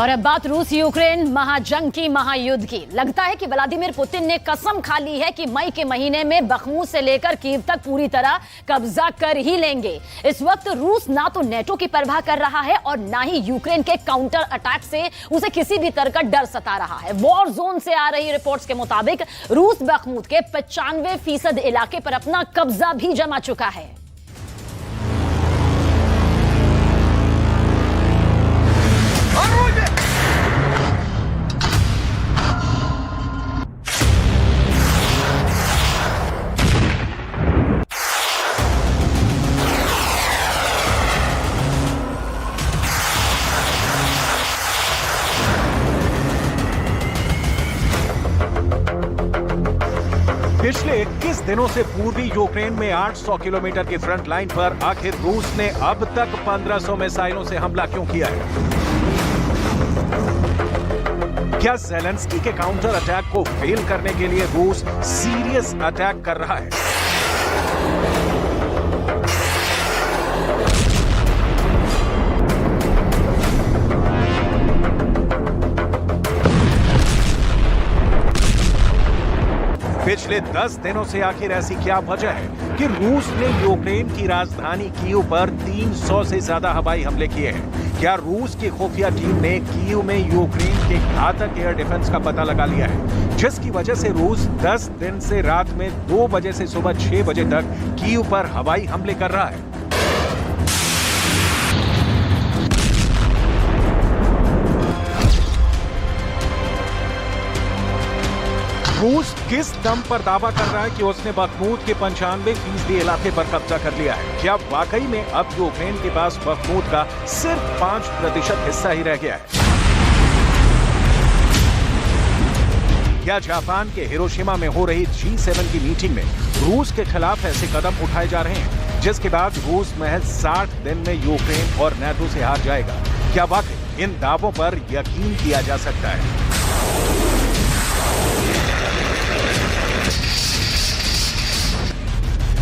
और अब बात रूस यूक्रेन महाजंग की, महायुद्ध की। लगता है कि व्लादिमीर पुतिन ने कसम खा ली है कि मई के महीने में बखमूत से लेकर कीव तक पूरी तरह कब्जा कर ही लेंगे। इस वक्त रूस ना तो नेटो की परवाह कर रहा है और ना ही यूक्रेन के काउंटर अटैक से उसे किसी भी तरह का डर सता रहा है। वॉर जोन से आ रही रिपोर्ट्स के मुताबिक रूस बखमूत के 95% इलाके पर अपना कब्जा भी जमा चुका है। पिछले 21 दिनों से पूर्वी यूक्रेन में 800 किलोमीटर की फ्रंट लाइन पर आखिर रूस ने अब तक 1500 मिसाइलों से हमला क्यों किया है? क्या ज़ेलेंस्की के काउंटर अटैक को फेल करने के लिए रूस सीरियस अटैक कर रहा है? पिछले 10 दिनों से आखिर ऐसी क्या वजह है कि रूस ने यूक्रेन की राजधानी कीव पर 300 से ज्यादा हवाई हमले किए हैं? क्या रूस की खुफिया टीम ने कीव में यूक्रेन के घातक एयर डिफेंस का पता लगा लिया है, जिसकी वजह से रूस 10 दिन से रात में 2 बजे से सुबह 6 बजे तक कीव पर हवाई हमले कर रहा है? रूस किस दम पर दावा कर रहा है कि उसने बखमूत के 95% इलाके पर कब्जा कर लिया है? क्या वाकई में अब यूक्रेन के पास बखमूत का सिर्फ 5% हिस्सा ही रह गया है? क्या जापान के हिरोशिमा में हो रही G7 की मीटिंग में रूस के खिलाफ ऐसे कदम उठाए जा रहे हैं जिसके बाद रूस महज 60 दिन में यूक्रेन और नेटो से हार जाएगा? क्या वाकई इन दावों पर यकीन किया जा सकता है?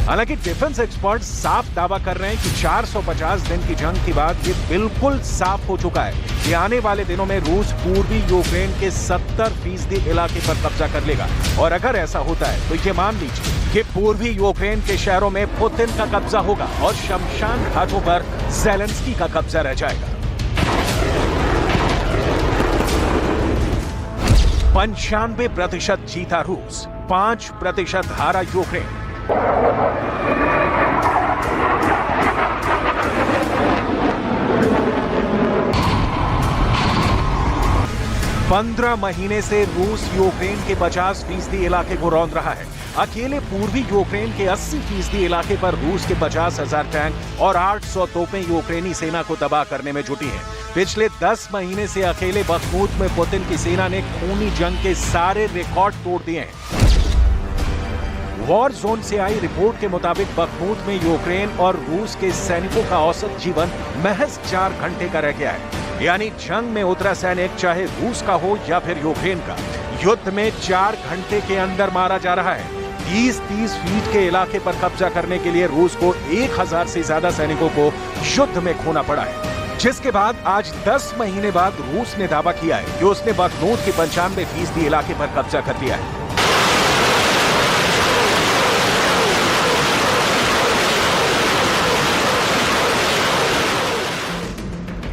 हालांकि डिफेंस एक्सपर्ट साफ दावा कर रहे हैं कि 450 दिन की जंग के बाद ये बिल्कुल साफ हो चुका है कि आने वाले दिनों में रूस पूर्वी यूक्रेन के 70% इलाके पर कब्जा कर लेगा। और अगर ऐसा होता है तो ये मान लीजिए कि पूर्वी यूक्रेन के शहरों में पुतिन का कब्जा होगा और शमशान घाटों पर ज़ेलेंस्की का कब्जा रह जाएगा। 95% जीता रूस, 5% हारा यूक्रेन। 15 महीने से रूस यूक्रेन के 50% इलाके को रौंद रहा है। अकेले पूर्वी यूक्रेन के 80% इलाके पर रूस के 50,000 टैंक और 800 तोपें यूक्रेनी सेना को तबाह करने में जुटी हैं। पिछले 10 महीने से अकेले बखमूत में पुतिन की सेना ने खूनी जंग के सारे रिकॉर्ड तोड़ दिए हैं। वॉर जोन से आई रिपोर्ट के मुताबिक बखमूत में यूक्रेन और रूस के सैनिकों का औसत जीवन महज 4 घंटे का रह गया है। यानी जंग में उतरा सैनिक चाहे रूस का हो या फिर यूक्रेन का, युद्ध में 4 घंटे के अंदर मारा जा रहा है। 30-30 फीट के इलाके पर कब्जा करने के लिए रूस को 1000 से ज्यादा सैनिकों को युद्ध में खोना पड़ा है। जिसके बाद आज 10 महीने बाद रूस ने दावा किया है कि उसने बखमूत के 95% इलाके पर कब्जा कर लिया है।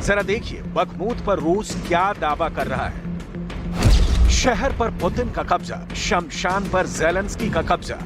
जरा देखिए बखमूत पर रूस क्या दावा कर रहा है। शहर पर पुतिन का कब्जा, शमशान पर ज़ेलेंस्की का कब्जा।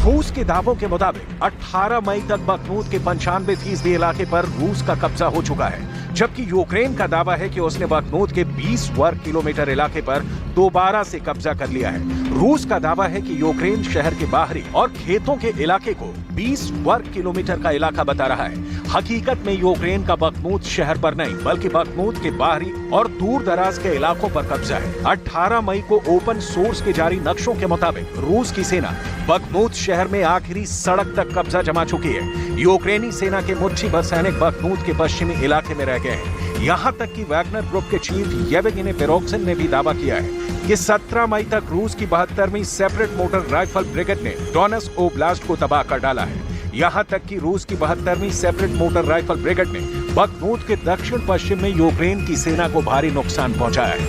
रूस के दावों के मुताबिक 18 मई तक बखमूत के 95% इलाके पर रूस का कब्जा हो चुका है, जबकि यूक्रेन का दावा है कि उसने बखमूत के 20 वर्ग किलोमीटर इलाके पर दोबारा से कब्जा कर लिया है। रूस का दावा है कि यूक्रेन शहर के बाहरी और खेतों के इलाके को 20 वर्ग किलोमीटर का इलाका बता रहा है। हकीकत में यूक्रेन का बखमूत शहर पर नहीं बल्कि बखमूत के बाहरी और दूर दराज के इलाकों पर कब्जा है। 18 मई को ओपन सोर्स के जारी नक्शों के मुताबिक रूस की सेना बखमूत शहर में आखिरी सड़क तक कब्जा जमा चुकी है। यूक्रेनी सेना के मुट्ठी भर सैनिक बखमूत के पश्चिमी इलाके में रह गए हैं। यहाँ तक कि वैगनर ग्रुप के चीफ येवगेनी प्रिगोजिन ने भी दावा किया है कि 17 मई तक रूस की 72वीं सेपरेट मोटर राइफल ब्रिगेड ने डोनेट्स्क ओब्लास्ट को तबाह कर डाला है। यहाँ तक कि रूस की 72वीं सेपरेट मोटर राइफल ब्रिगेड ने बखमूत के दक्षिण पश्चिम में यूक्रेन की सेना को भारी नुकसान पहुंचाया है।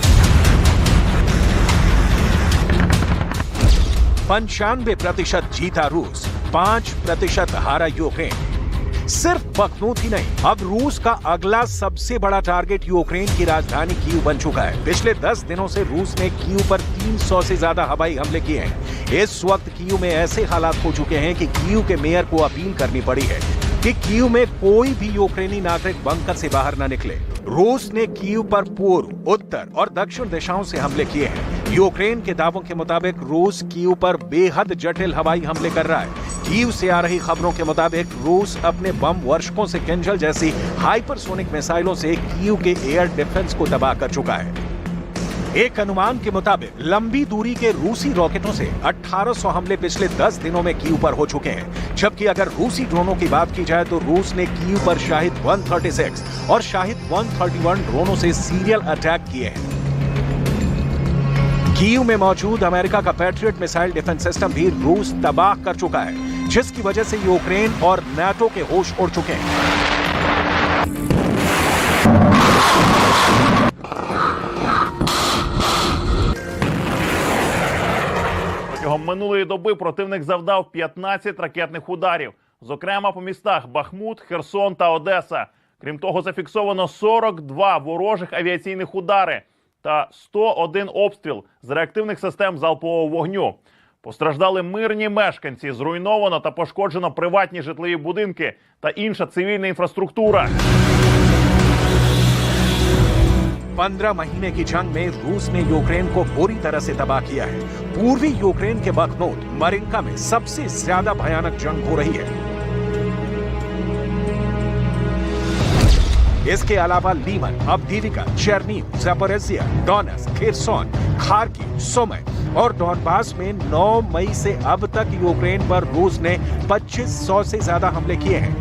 95% जीता रूस, 5% हारा यूक्रेन। सिर्फ बखमूत ही नहीं, अब रूस का अगला सबसे बड़ा टारगेट यूक्रेन की राजधानी कीव बन चुका है। पिछले 10 दिनों से रूस ने कीव पर 300 से ज्यादा हवाई हमले किए हैं। इस वक्त कीव में ऐसे हालात हो चुके हैं कि कीव के मेयर को अपील करनी पड़ी है कि कीव में कोई भी यूक्रेनी नागरिक बंकर से बाहर न निकले। रूस ने कीव पर पूर्व, उत्तर और दक्षिण दिशाओं से हमले किए हैं। यूक्रेन के दावों के मुताबिक रूस कीव पर बेहद जटिल हवाई हमले कर रहा है। कीव से आ रही खबरों के मुताबिक रूस अपने बम वर्षकों से किंजल जैसी हाइपरसोनिक मिसाइलों से कीव के एयर डिफेंस को तबाह कर चुका है। एक अनुमान के मुताबिक लंबी दूरी के रूसी रॉकेटों से 1800 हमले पिछले 10 दिनों में कीव पर हो चुके हैं। जबकि अगर रूसी ड्रोनों की बात की जाए तो रूस ने कीव पर शाहिद 136 और शाहिद 131 ड्रोनों से सीरियल अटैक किए हैं। कीव में मौजूद अमेरिका का पैट्रियट मिसाइल डिफेंस सिस्टम भी रूस तबाह कर चुका है, जिसकी वजह से यूक्रेन और नाटो के होश उड़ चुके हैं। Протягом минулої доби противник завдав 15 ракетних ударів, зокрема по містах Бахмут, Херсон та Одеса. Крім того, зафіксовано 42 ворожих авіаційних удари та 101 обстріл з реактивних систем залпового вогню. Постраждали мирні мешканці, зруйновано та пошкоджено приватні житлові будинки та інша цивільна інфраструктура. 15 महीने की जंग में रूस ने यूक्रेन को बुरी तरह से तबाह किया है। पूर्वी यूक्रेन के बखमूत, मरिंका में सबसे ज्यादा भयानक जंग हो रही है। इसके अलावा Lyman, Avdiivka, Chernihiv, Zaporizhzhia, Donetsk, Kherson, Kharkiv, Sumy और डॉनबास में 9 मई से अब तक यूक्रेन पर रूस ने 2500 से ज्यादा हमले किए हैं।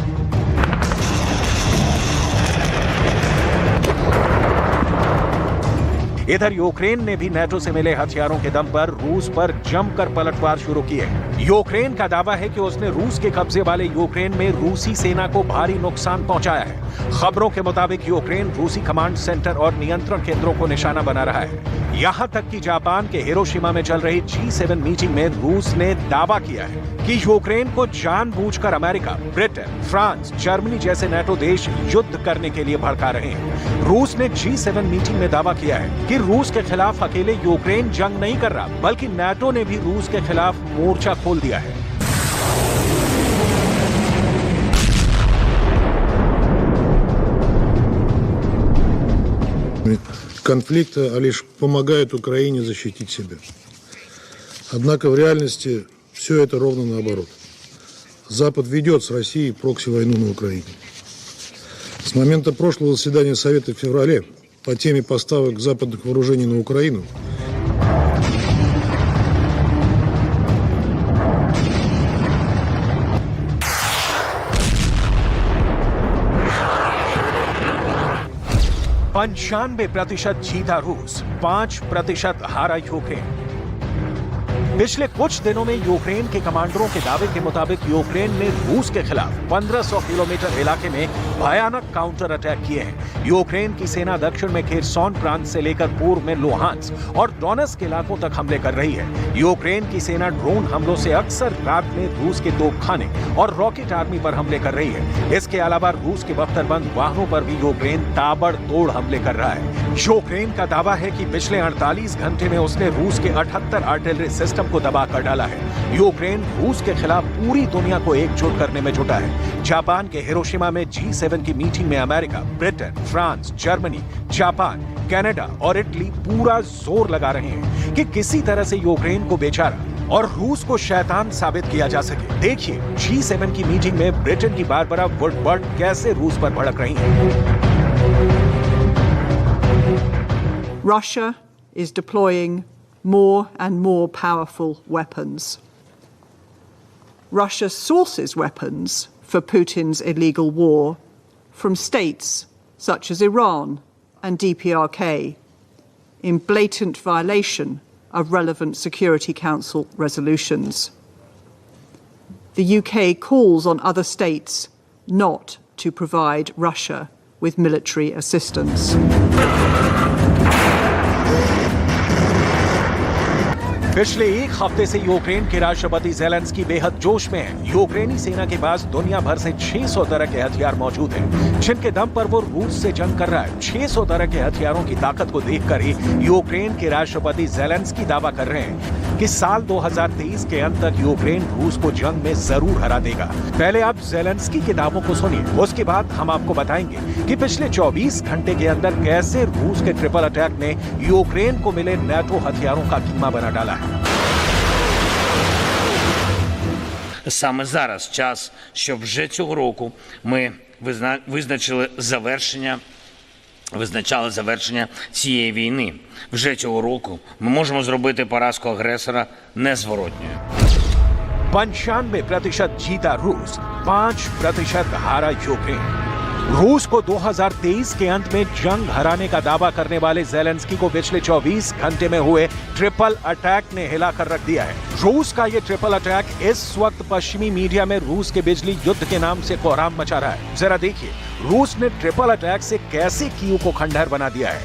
इधर यूक्रेन ने भी नाटो से मिले हथियारों के दम पर रूस पर जमकर पलटवार शुरू की है। यूक्रेन का दावा है कि उसने रूस के कब्जे वाले यूक्रेन में रूसी सेना को भारी नुकसान पहुंचाया है। खबरों के मुताबिक यूक्रेन रूसी कमांड सेंटर और नियंत्रण केंद्रों को निशाना बना रहा है। यहां तक कि जापान के हिरोशिमा में चल रही G7 मीटिंग में रूस ने दावा किया है कि यूक्रेन को जानबूझकर अमेरिका, ब्रिटेन, फ्रांस, जर्मनी जैसे नाटो देश युद्ध करने के लिए भड़का रहे हैं। रूस ने G7 मीटिंग में दावा किया है कि रूस के खिलाफ अकेले यूक्रेन जंग नहीं कर रहा, बल्कि नाटो ने भी रूस के खिलाफ मोर्चा खोल दिया है। Конфликт лишь помогает Украине защитить себя. Однако в реальности все это ровно наоборот. Запад ведет с Россией прокси-войну на Украине. С момента прошлого заседания Совета в феврале по теме поставок западных вооружений на Украину %95 जीता रूस, 5% हारा यूक्रेन। पिछले कुछ दिनों में यूक्रेन के कमांडरों के दावे के मुताबिक यूक्रेन ने रूस के खिलाफ 1500 किलोमीटर इलाके में भयानक काउंटर अटैक किए हैं। यूक्रेन की सेना दक्षिण में खेरसोन प्रांत से लेकर पूर्व में लुहांस्क और डोनेट्स्क इलाकों तक हमले कर रही है। यूक्रेन की सेना ड्रोन हमलों से अक्सर रात में रूस के तोपखाने और रॉकेट आर्मी पर हमले कर रही है। इसके अलावा रूस के बख्तरबंद वाहनों पर भी यूक्रेन ताबड़तोड़ हमले कर रहा है। यूक्रेन का दावा है कि पिछले 48 घंटे में उसने रूस के 78 आर्टिलरी सिस्टम को दबा कर डाला है। यूक्रेन रूस के खिलाफ पूरी दुनिया को एकजुट करने में जुटा है। जापान के हिरोशिमा में G7 की मीटिंग में America, Britain, France, Germany, Japan, Canada और इटली पूरा जोर लगा रहे हैं कि किसी तरह से यूक्रेन को बेचारा और रूस को शैतान साबित किया जा सके। देखिए G7 की मीटिंग में ब्रिटेन की बारबरा वुडवर्ड कैसे रूस पर भड़क रही हैं। Russia is deploying more and more powerful weapons. Russia sources weapons for Putin's illegal war from states such as Iran and DPRK in blatant violation of relevant Security Council resolutions. the UK calls on other states not to provide Russia with military assistance. पिछले एक हफ्ते से Ukraine के राष्ट्रपति Zelensky बेहद जोश में हैं। यूक्रेनी सेना के पास दुनिया भर से 600 तरह के हथियार मौजूद हैं, जिनके दम पर वो रूस से जंग कर रहा है। 600 तरह के हथियारों की ताकत को देखकर ही यूक्रेन के राष्ट्रपति ज़ेलेंस्की दावा कर रहे हैं कि साल 2023 के अंत तक यूक्रेन रूस को जंग में जरूर हरा देगा। पहले आप ज़ेलेंस्की के दावों को सुनिए, उसके बाद हम आपको बताएंगे कि पिछले 24 घंटे के अंदर कैसे रूस के ट्रिपल अटैक ने यूक्रेन को मिले नेटो हथियारों का कीमा बना डाला है। Саме зараз час, щоб вже цього року ми визначали завершення цієї війни. Вже цього року ми можемо зробити поразку агресора незворотньою. 95% जीता रूस, 5% हारा यूक्रेन। रूस को 2023 के अंत में जंग हराने का दावा करने वाले ज़ेलेंस्की को पिछले 24 घंटे में हुए ट्रिपल अटैक ने हिलाकर रख दिया है। रूस का ये ट्रिपल अटैक इस वक्त पश्चिमी मीडिया में रूस के बिजली युद्ध के नाम से कोहराम मचा रहा है। जरा देखिए रूस ने ट्रिपल अटैक से कैसे कीव को खंडहर बना दिया है।